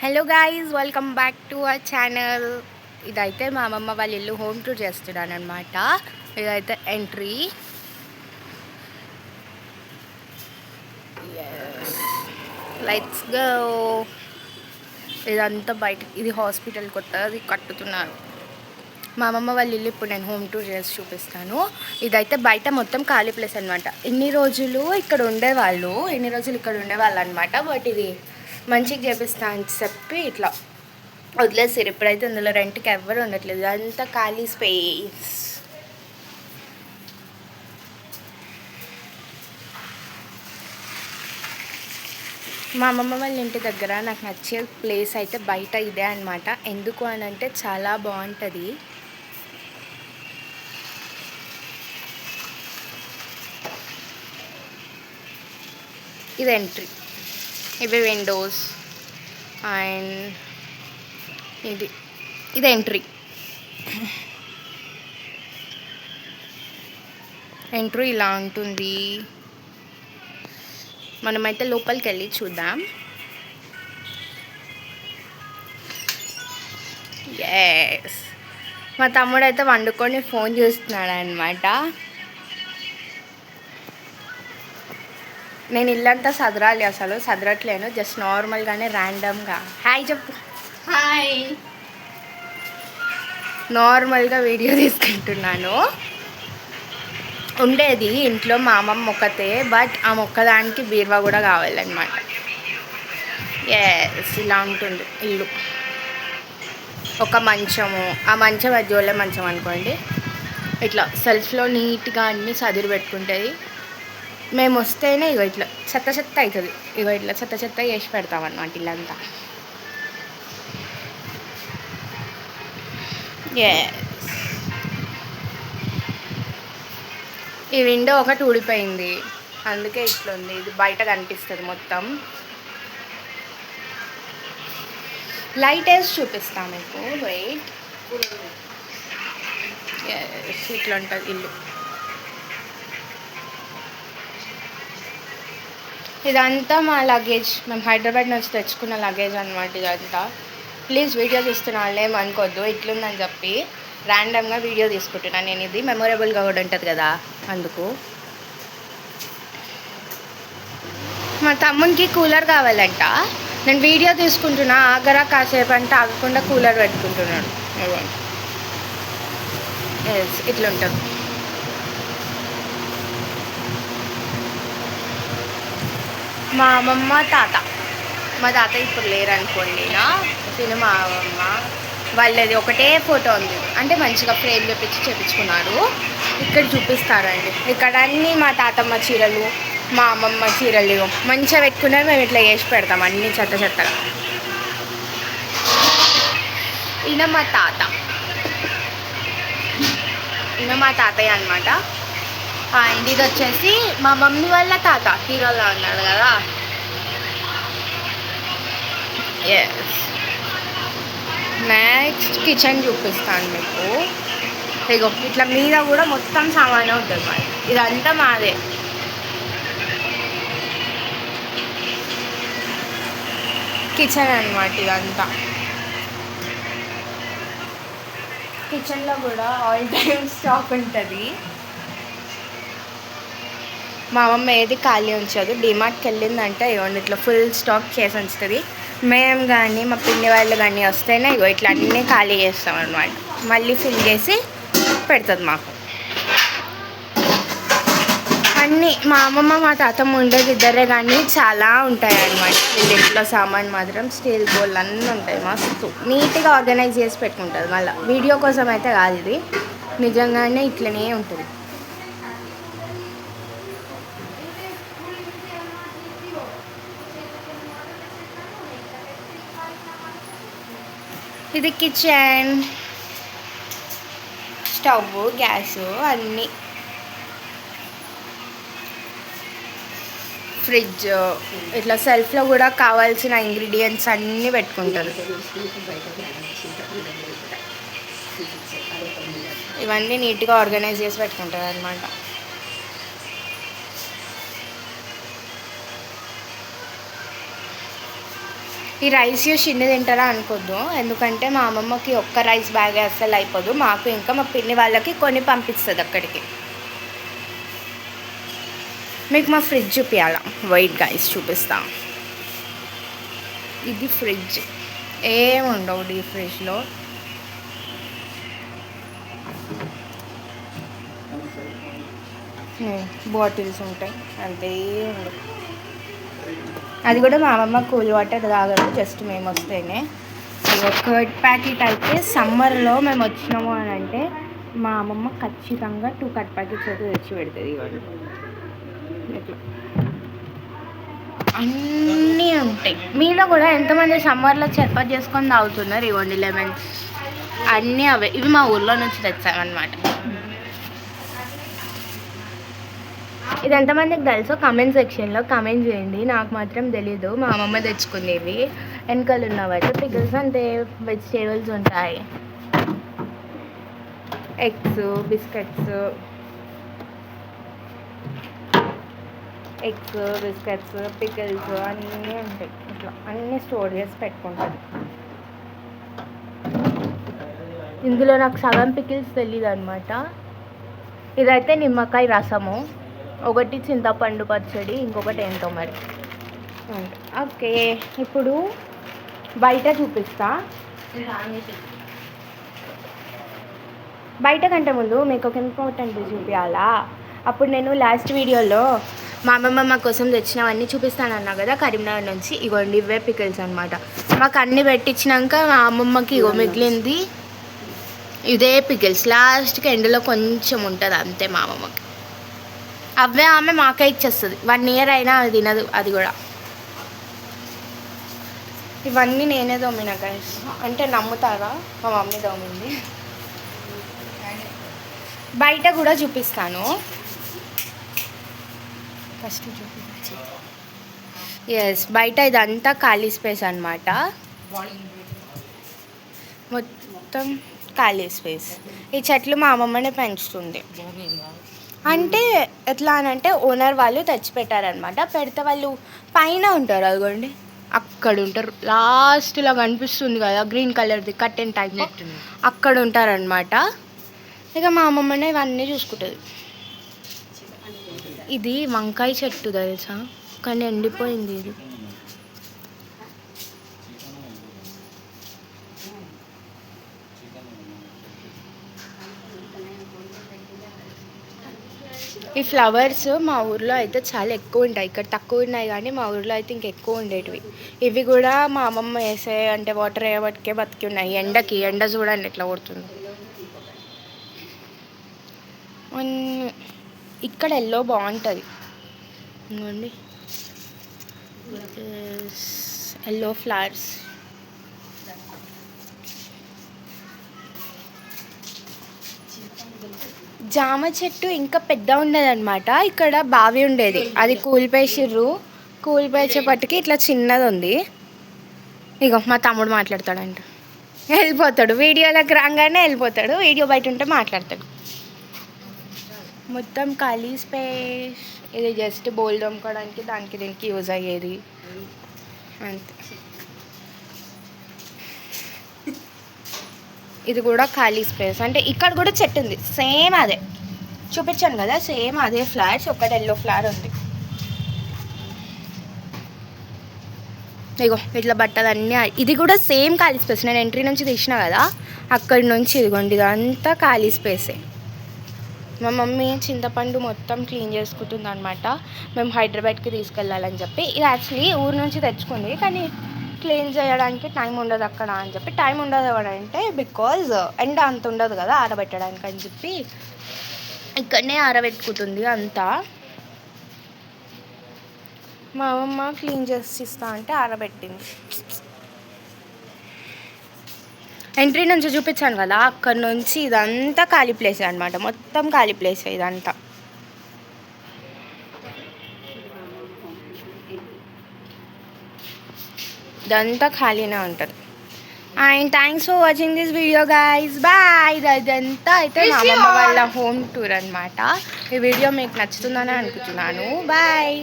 Hello guys, welcome back to our channel. ఇదైతే మా అమ్మమ్మ వాళ్ళ ఇల్లు హోమ్ టూర్ చేస్తున్నాను అనమాట. ఇదైతే ఎంట్రీ. Let's go. ఇదంతా బయట, ఇది హాస్పిటల్ కొత్తది కట్టుతున్నారు. మా అమ్మమ్మ వాళ్ళ ఇల్లు ఇప్పుడు నేను హోమ్ టూర్ చేసి చూపిస్తాను. ఇదైతే బయట మొత్తం ఖాళీ ప్లేస్ అనమాట. ఇన్ని రోజులు ఇక్కడ ఉండేవాళ్ళు అనమాట. బట్ ఇది మంచిగా చేపిస్తా అని చెప్పి ఇట్లా వదిలేసారు. ఇప్పుడైతే ఇందులో రెంట్కి ఎవ్వరు ఉండట్లేదు. అంతా ఖాళీ స్పేస్. మా అమ్మమ్మ వాళ్ళ ఇంటి దగ్గర నాకు నచ్చే ప్లేస్ అయితే బయట ఇదే అనమాట. ఎందుకు అని అంటే చాలా బాగుంటుంది. ఇది ఎంట్రీ, ఇవి విండోస్ అండ్ ఇది ఎంట్రీ. ఇలా ఉంటుంది. మనమైతే లోపలికి వెళ్ళి చూద్దాం. ఎస్, మా తమ్ముడు అయితే వండుకొని ఫోన్ చూస్తున్నాడు అనమాట. నేను ఇల్లంతా సదరాలి, అసలు సదరట్లేను. జస్ట్ నార్మల్గానే ర్యాండమ్గా హాయ్ చెప్పు. హాయ్. నార్మల్గా వీడియో తీసుకుంటున్నాను. ఉండేది ఇంట్లో మా అమ్మమ్మ ఒక్కతే, బట్ ఆ మొక్కదానికి బీరువా కూడా కావాలన్నమాట. ఎస్, ఇలా ఉంటుంది ఇల్లు. ఒక మంచము, ఆ మంచం అజ్జోళ్ళ మంచం అనుకోండి. ఇట్లా సెల్ఫ్లో నీట్గా అన్నీ సదిరి పెట్టుకుంటుంది. మేము వస్తేనే ఇగో ఇట్లా చెత్త అవుతుంది. ఇగో ఇట్లా చెత్త చేసి పెడతామన్నమాట ఇల్లంతా. ఈ విండో ఒకటి ఊడిపోయింది, అందుకే ఇట్లుంది. ఇది బయట కనిపిస్తుంది మొత్తం. లైట్ వేసి చూపిస్తాను మీకు, వెయిట్. ఇట్లా ఉంటుంది ఇల్లు. ఇదంతా మా లగేజ్, మేము హైదరాబాద్ నుంచి తెచ్చుకున్న లగేజ్ అనమాట ఇదంతా. ప్లీజ్ వీడియో చూస్తున్న వాళ్ళు ఏమనుకోద్దు, ఇట్లుందని చెప్పి ర్యాండమ్గా వీడియో తీసుకుంటున్నాను నేను. ఇది మెమొరబుల్గా కూడా ఉంటుంది కదా, అందుకు. మా తమ్మునికి కూలర్ కావాలంట. నేను వీడియో తీసుకుంటున్నా, ఆగరా కాసేపు అంటే ఆగకుండా కూలర్ పెట్టుకుంటున్నాడు. ఎస్, ఇట్లుంటుంది. మా అమ్మమ్మ మా తాత ఇప్పుడు లేరనుకోండి. మా అమ్మమ్మ వాళ్ళది ఒకటే ఫోటో ఉంది, అంటే మంచిగా ఫ్రేమ్ చేపించుకున్నాడు. ఇక్కడ చూపిస్తారండి. ఇక్కడ అన్నీ మా తాతమ్మ చీరలు, మా అమ్మమ్మ చీరలు మంచిగా పెట్టుకున్నారు. మేము ఇట్లా చేసి పెడతాం అన్నీ చెత్తగా. ఈయన మా తాతయ్య అనమాట. అండ్ ఇది వచ్చేసి మా మమ్మీ వాళ్ళ తాత, హీరోలో ఉన్నాడు కదా. ఎస్, నెక్స్ట్ కిచెన్ చూపిస్తాను మీకు. ఇగో ఇట్లా మీద కూడా మొత్తం సామానే ఉంటుంది మరి. ఇదంతా మాదే. కిచెన్ అనమాట ఇదంతా. కిచెన్లో కూడా ఆల్ టైమ్ స్టాక్ ఉంటుంది. మా అమ్మమ్మ ఏది ఖాళీ ఉంచదు. డిమార్ట్కి వెళ్ళిందంటే ఇవ్వండి ఇట్లా ఫుల్ స్టాక్ చేసి ఉంచుతుంది. మేము కానీ మా పిన్ని వాళ్ళు కానీ వస్తేనే ఇగో ఇట్లా అన్నీ ఖాళీ చేస్తాం అనమాట. మళ్ళీ ఫిల్ చేసి పెడుతుంది మాకు అన్నీ. మా అమ్మమ్మ మా తాతమ్మ ఉండేది ఇద్దరే, కానీ చాలా ఉంటాయి అన్నమాట వీళ్ళింట్లో. సామాన్ మాత్రం స్టీల్ బౌల్ అన్నీ ఉంటాయి. మస్తు నీట్గా ఆర్గనైజ్ చేసి పెట్టుకుంటుంది. మళ్ళీ వీడియో కోసం అయితే కాదు, ఇది నిజంగానే ఇట్లనే ఉంటుంది. ఇది కిచెన్, స్టవ్, గ్యాస్ అన్నీ. ఫ్రిడ్జ్, ఇట్లా సెల్ఫ్లో కూడా కావాల్సిన ఇంగ్రీడియంట్స్ అన్నీ పెట్టుకుంటారు. ఇవన్నీ నీట్గా ఆర్గనైజ్ చేసి పెట్టుకుంటారు అనమాట. ఈ రైస్ చిన్నది తింటారా అనుకోద్దు, ఎందుకంటే మా అమ్మమ్మకి ఒక్క రైస్ బ్యాగ్ అస్సలు అయిపోదు, మాకు ఇంకా మా పిన్ని వాళ్ళకి కొన్ని పంపిస్తుంది అక్కడికి. మీకు మా ఫ్రిడ్జ్ చూపించాలా, వైట్ గైస్ చూపిస్తా. ఇది ఫ్రిడ్జ్, ఏముండవు ఈ ఫ్రిడ్జ్లో. బాటిల్స్ ఉంటాయి, అంతే ఉండవు. అది కూడా మా అమ్మమ్మ కూల్ వాటర్ తాగదు, జస్ట్ మేము వస్తేనే. కర్డ్ ప్యాకెట్ అయితే సమ్మర్లో మేము వచ్చినాము అని అంటే మా అమ్మమ్మ ఖచ్చితంగా 2 కట్ ప్యాకెట్స్ అయితే తెచ్చి పెడుతుంది. ఇవన్నీ ఇట్లా అన్నీ ఉంటాయి. మీలో కూడా ఎంతమంది సమ్మర్లో చపాతి చేసుకొని తాగుతున్నారు? ఇవ్వండి లెమన్స్ అన్నీ అవే. ఇవి మా ఊర్లో నుంచి తెచ్చామన్నమాట. ఇది ఎంతమందికి తెలుసో కమెంట్ సెక్షన్లో కమెంట్ చేయండి, నాకు మాత్రం తెలీదు. మా అమ్మమ్మ తెచ్చుకుంది ఇవి. వెనకాల ఉన్నవైతే పికిల్స్, అంటే వెజిటేబుల్స్ ఉంటాయి, ఎగ్స్, బిస్కెట్స్, పికిల్స్ అన్నీ ఉంటాయి. ఇట్లా అన్నీ స్టోర్ చేసి పెట్టుకుంటుంది. ఇందులో నాకు సగం పికిల్స్ తెలియదు అనమాట. ఇదైతే నిమ్మకాయ రసము, ఒకటి చింతపండు పచ్చడి, ఇంకొకటి ఏంటో మరి. ఓకే, ఇప్పుడు బయట చూపిస్తా. బయట కంటే ముందు మీకు ఒక ఇంపార్టెంట్ చూపించాలా. అప్పుడు నేను లాస్ట్ వీడియోలో మా అమ్మమ్మ మా కోసం తెచ్చినవన్నీ చూపిస్తానన్నా కదా కరీంనగర్ నుంచి. ఇగోండి ఇవే పికిల్స్ అనమాట. మాకు అన్నీ పెట్టించినాక మా అమ్మమ్మకి ఇగో మిగిలింది ఇదే పికిల్స్. లాస్ట్కి ఎండలో కొంచెం ఉంటుంది అంతే మా అమ్మమ్మకి. అవే ఆమె మాకే ఇచ్చేస్తుంది. 1 year అయినా అది తినదు. అది కూడా ఇవన్నీ నేనే దోమినా గైస్, అంటే నమ్ముతారా, మా మమ్మీ దోమింది. బయట కూడా చూపిస్తాను, ఫస్ట్ చూపించి. ఎస్, బయట ఇదంతా ఖాళీ స్పేస్ అనమాట, మొత్తం ఖాళీ స్పేస్. ఈ చెట్లు మా అమ్మమ్మనే పెంచుతుంది. అంటే ఎట్లా అని అంటే ఓనర్ వాళ్ళు తెచ్చిపెట్టారనమాట. పెడితే వాళ్ళు పైన ఉంటారు, అదిగోండి అక్కడ ఉంటారు. లాస్ట్లో కనిపిస్తుంది కదా గ్రీన్ కలర్ది కట్టెన్ టైప్, అక్కడ ఉంటారనమాట. ఇక మా అమ్మమ్మనే ఇవన్నీ చూసుకుంటుంది. ఇది వంకాయ చెట్టు తెలుసా, కానీ ఎండిపోయింది. ఇది ఈ ఫ్లవర్స్ మా ఊర్లో అయితే చాలా ఎక్కువ ఉంటాయి, ఇక్కడ తక్కువ ఉన్నాయి కానీ మా ఊర్లో అయితే ఇంకెక్కువ ఉండేటివి. ఇవి కూడా మా అమ్మమ్మ వేసే, అంటే వాటర్ వేయబట్టికే బతికి ఉన్నాయి. ఎండ చూడండి ఎట్లా కొడుతుంది. ఇక్కడ ఎల్లో బాగుంటుంది, ఇవ్వండి ఎల్లో ఫ్లవర్స్. జామ చెట్టు ఇంకా పెద్ద ఉండేది అనమాట. ఇక్కడ బావి ఉండేది, అది కూలిపేసేపటికి ఇట్లా చిన్నది ఉంది. ఇగో మా తమ్ముడు మాట్లాడతాడంట, వెళ్ళిపోతాడు. వీడియోలోకి రాగానే వెళ్ళిపోతాడు, వీడియో బయట ఉంటే మాట్లాడతాడు. మొత్తం ఖాళీ స్పేస్. ఇది జస్ట్ బోల్ దొమ్ముకోవడానికి, దానికి దీనికి యూజ్ అయ్యేది అంతే. ఇది కూడా ఖాళీ స్పేస్. అంటే ఇక్కడ కూడా చెట్టు ఉంది, సేమ్ అదే చూపించాను కదా, సేమ్ అదే ఫ్లవర్స్. ఒకటి ఎల్లో ఫ్లవర్ ఉంది. ఇగో ఇట్లా బట్టలు అన్నీ, ఇది కూడా సేమ్ ఖాళీ స్పేస్. నేను ఎంట్రీ నుంచి తీసిన కదా, అక్కడి నుంచి ఇదిగోండి ఇదంతా ఖాళీ స్పేసే. మా మమ్మీ చింతపండు మొత్తం క్లీన్ చేసుకుంటుంది అనమాట. మేము హైదరాబాద్కి తీసుకెళ్ళాలని చెప్పి. ఇది యాక్చువల్లీ ఊరు నుంచి తెచ్చుకుంది, కానీ క్లీన్ చేయడానికి టైం ఉండదు అక్కడ అని చెప్పి. టైం ఉండదు అంటే బికాజ్ ఎండ అంత ఉండదు కదా ఆరబెట్టడానికి అని చెప్పి ఇక్కడనే ఆరబెట్టుకుంటుంది అంతా. మా అమ్మ క్లీన్ చేసి ఇస్తా అంటే ఆరబెట్టింది. ఎంట్రీ నుంచి చూపించాను కదా, అక్కడ నుంచి ఇదంతా ఖాళీ ప్లేస్ అనమాట, మొత్తం ఖాళీ ప్లేస్ ఇదంతా. ఇదంతా ఖాళీనే ఉంటుంది. And thanks for watching this video guys, bye. ఇదంతా అయితే మా అమ్మమ్మ వాళ్ళ హోమ్ టూర్ అనమాట. ఈ వీడియో మీకు నచ్చుతుందని అనుకుంటున్నాను. బాయ్.